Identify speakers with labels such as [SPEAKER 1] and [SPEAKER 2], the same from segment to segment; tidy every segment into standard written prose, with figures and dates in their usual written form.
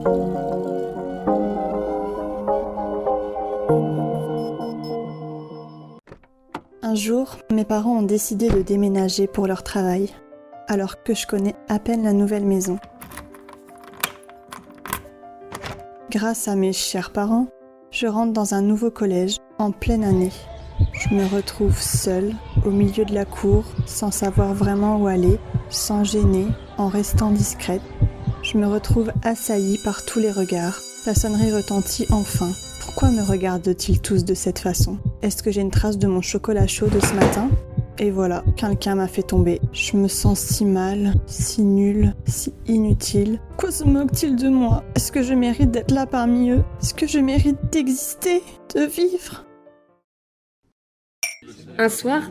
[SPEAKER 1] Un jour, mes parents ont décidé de déménager pour leur travail, alors que je connais à peine la nouvelle maison. Grâce à mes chers parents, je rentre dans un nouveau collège en pleine année. Je me retrouve seule, au milieu de la cour, sans savoir vraiment où aller, sans gêner, en restant discrète. Je me retrouve assaillie par tous les regards. La sonnerie retentit enfin. Pourquoi me regardent-ils tous de cette façon ? Est-ce que j'ai une trace de mon chocolat chaud de ce matin ? Et voilà, quelqu'un m'a fait tomber. Je me sens si mal, si nulle, si inutile. Pourquoi se moquent-ils de moi ? Est-ce que je mérite d'être là parmi eux ? Est-ce que je mérite d'exister, de vivre ?
[SPEAKER 2] Un soir,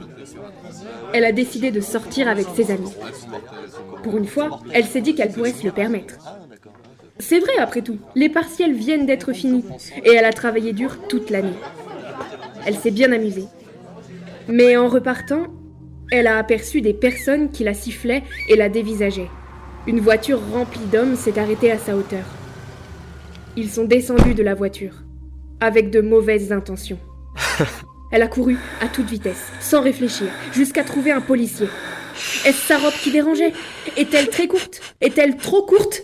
[SPEAKER 2] elle a décidé de sortir avec ses amis. Pour une fois, elle s'est dit qu'elle pourrait se le permettre. C'est vrai après tout, les partiels viennent d'être finis et elle a travaillé dur toute l'année. Elle s'est bien amusée. Mais en repartant, elle a aperçu des personnes qui la sifflaient et la dévisageaient. Une voiture remplie d'hommes s'est arrêtée à sa hauteur. Ils sont descendus de la voiture, avec de mauvaises intentions. Elle a couru à toute vitesse, sans réfléchir, jusqu'à trouver un policier. Est-ce sa robe qui dérangeait ? Est-elle très courte ? Est-elle trop courte ?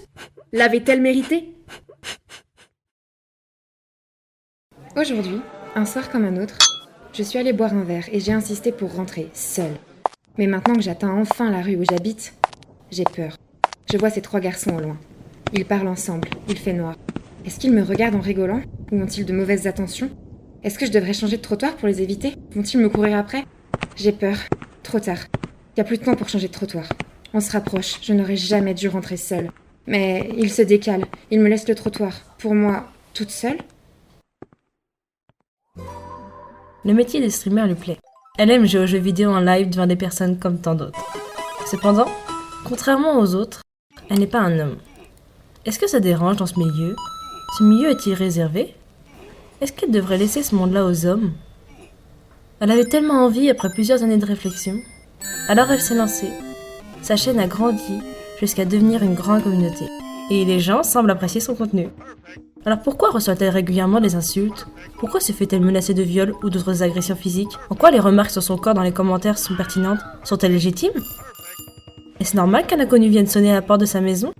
[SPEAKER 2] L'avait-elle mérité ?
[SPEAKER 3] Aujourd'hui, un soir comme un autre, je suis allée boire un verre et j'ai insisté pour rentrer, seule. Mais maintenant que j'atteins enfin la rue où j'habite, j'ai peur. Je vois ces 3 garçons au loin. Ils parlent ensemble, il fait noir. Est-ce qu'ils me regardent en rigolant ? Ou ont-ils de mauvaises intentions ? Est-ce que je devrais changer de trottoir pour les éviter ? Vont-ils me courir après ? J'ai peur. Trop tard. Il n'y a plus de temps pour changer de trottoir. On se rapproche, je n'aurais jamais dû rentrer seule. Mais ils se décalent, ils me laissent le trottoir. Pour moi, toute seule ?
[SPEAKER 4] Le métier de streamer lui plaît. Elle aime jouer aux jeux vidéo en live devant des personnes comme tant d'autres. Cependant, contrairement aux autres, elle n'est pas un homme. Est-ce que ça dérange dans ce milieu ? Ce milieu est-il réservé ? Est-ce qu'elle devrait laisser ce monde-là aux hommes ? Elle avait tellement envie après plusieurs années de réflexion. Alors elle s'est lancée. Sa chaîne a grandi jusqu'à devenir une grande communauté. Et les gens semblent apprécier son contenu. Alors pourquoi reçoit-elle régulièrement des insultes ? Pourquoi se fait-elle menacer de viol ou d'autres agressions physiques ? En quoi les remarques sur son corps dans les commentaires sont pertinentes ? Sont-elles légitimes ? Est-ce normal qu'un inconnu vienne sonner à la porte de sa maison ?